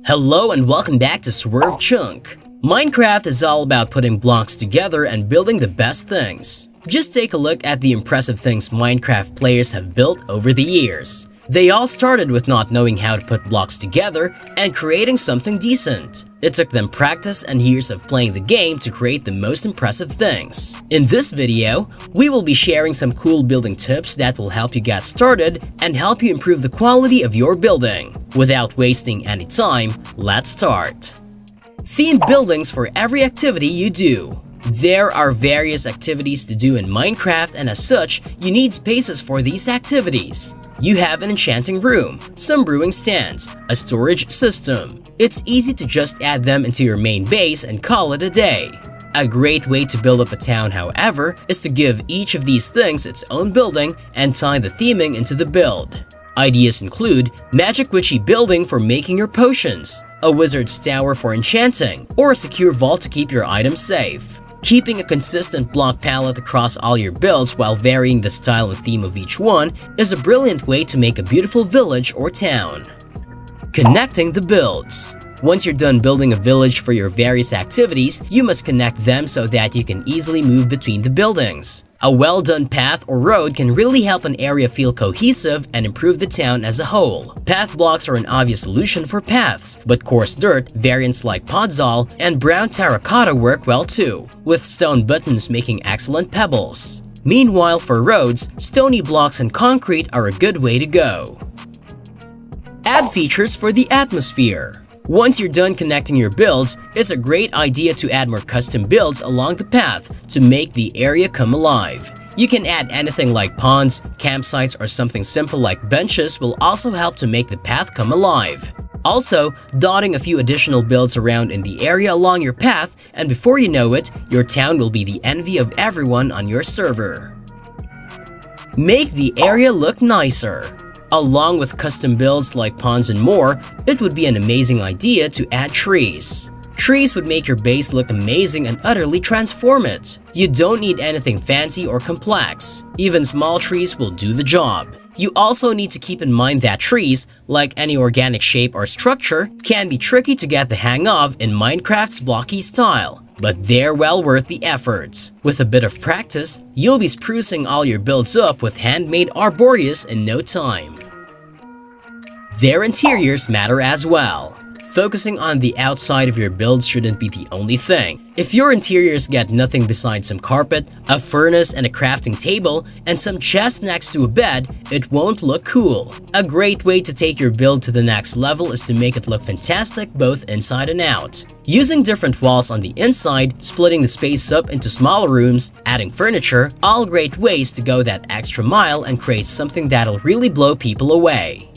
Hello and welcome back to Swerve Chunk. Minecraft is all about putting blocks together and building the best things. Just take a look at the impressive things Minecraft players have built over the years. They all started with not knowing how to put blocks together and creating something decent. It took them practice and years of playing the game to create the most impressive things. In this video, we will be sharing some cool building tips that will help you get started and help you improve the quality of your building. Without wasting any time, let's start. Themed buildings for every activity you do. There are various activities to do in Minecraft, and as such, you need spaces for these activities. You have an enchanting room, some brewing stands, a storage system. It's easy to just add them into your main base and call it a day. A great way to build up a town, however, is to give each of these things its own building and tie the theming into the build. Ideas include Magic Witchy building for making your potions, a wizard's tower for enchanting, or a secure vault to keep your items safe. Keeping a consistent block palette across all your builds while varying the style and theme of each one is a brilliant way to make a beautiful village or town. Connecting the builds. Once you're done building a village for your various activities, you must connect them so that you can easily move between the buildings. A well-done path or road can really help an area feel cohesive and improve the town as a whole. Path blocks are an obvious solution for paths, but coarse dirt, variants like podzol, and brown terracotta work well too, with stone buttons making excellent pebbles. Meanwhile, for roads, stony blocks and concrete are a good way to go. Add features for the atmosphere. Once you're done connecting your builds, it's a great idea to add more custom builds along the path to make the area come alive. You can add anything like ponds, campsites, or something simple like benches will also help to make the path come alive. Also, dotting a few additional builds around in the area along your path, and before you know it, your town will be the envy of everyone on your server. Make the area look nicer. Along with custom builds like ponds and more, it would be an amazing idea to add trees. Trees would make your base look amazing and utterly transform it. You don't need anything fancy or complex. Even small trees will do the job. You also need to keep in mind that trees, like any organic shape or structure, can be tricky to get the hang of in Minecraft's blocky style. But they're well worth the effort. With a bit of practice, you'll be sprucing all your builds up with handmade arboreas in no time. Their interiors matter as well. Focusing on the outside of your builds shouldn't be the only thing. If your interiors get nothing besides some carpet, a furnace and a crafting table, and some chests next to a bed, it won't look cool. A great way to take your build to the next level is to make it look fantastic both inside and out. Using different walls on the inside, splitting the space up into smaller rooms, adding furniture, all great ways to go that extra mile and create something that'll really blow people away.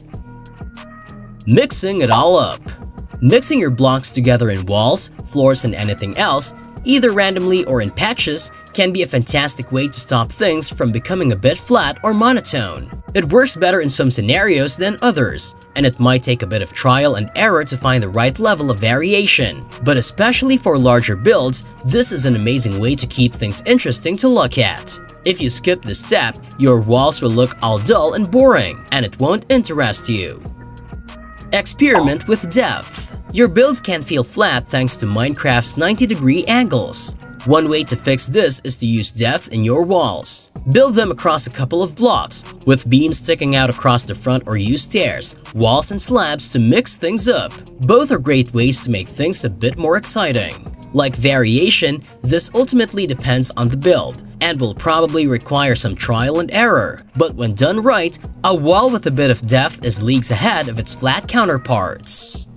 Mixing it all up. Mixing your blocks together in walls, floors, and anything else, either randomly or in patches, can be a fantastic way to stop things from becoming a bit flat or monotone. It works better in some scenarios than others, and it might take a bit of trial and error to find the right level of variation. But especially for larger builds, this is an amazing way to keep things interesting to look at. If you skip this step, your walls will look all dull and boring, and it won't interest you. Experiment with depth. Your builds can feel flat thanks to Minecraft's 90-degree angles. One way to fix this is to use depth in your walls. Build them across a couple of blocks, with beams sticking out across the front, or use stairs, walls, and slabs to mix things up. Both are great ways to make things a bit more exciting. Like variation, this ultimately depends on the build and will probably require some trial and error. But when done right, a wall with a bit of depth is leagues ahead of its flat counterparts.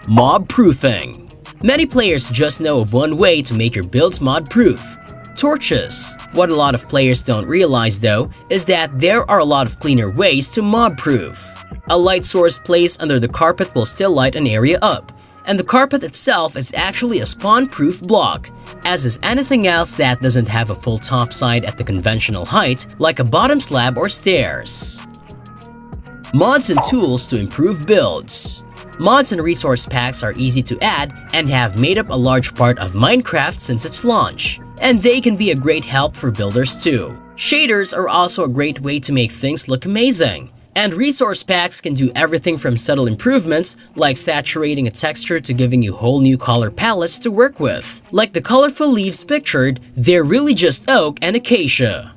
Mob proofing. Many players just know of one way to make your builds mod-proof: torches. What a lot of players don't realize though is that there are a lot of cleaner ways to mob-proof. A light source placed under the carpet will still light an area up, and the carpet itself is actually a spawn-proof block, as is anything else that doesn't have a full top side at the conventional height, like a bottom slab or stairs. Mods and tools to improve builds. Mods and resource packs are easy to add and have made up a large part of Minecraft since its launch, and they can be a great help for builders too. Shaders are also a great way to make things look amazing, And resource packs can do everything from subtle improvements like saturating a texture to giving you whole new color palettes to work with. Like the colorful leaves pictured, they're really just oak and acacia.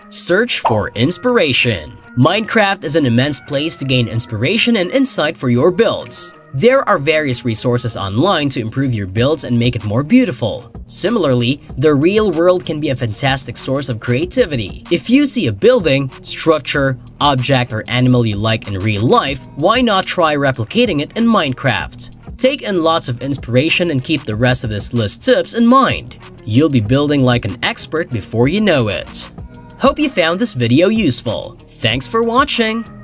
Search for inspiration. Minecraft is an immense place to gain inspiration and insight for your builds. There are various resources online to improve your builds and make it more beautiful. Similarly, the real world can be a fantastic source of creativity. If you see a building, structure, object, or animal you like in real life, why not try replicating it in Minecraft? Take in lots of inspiration and keep the rest of this list tips in mind. You'll be building like an expert before you know it. Hope you found this video useful. Thanks for watching!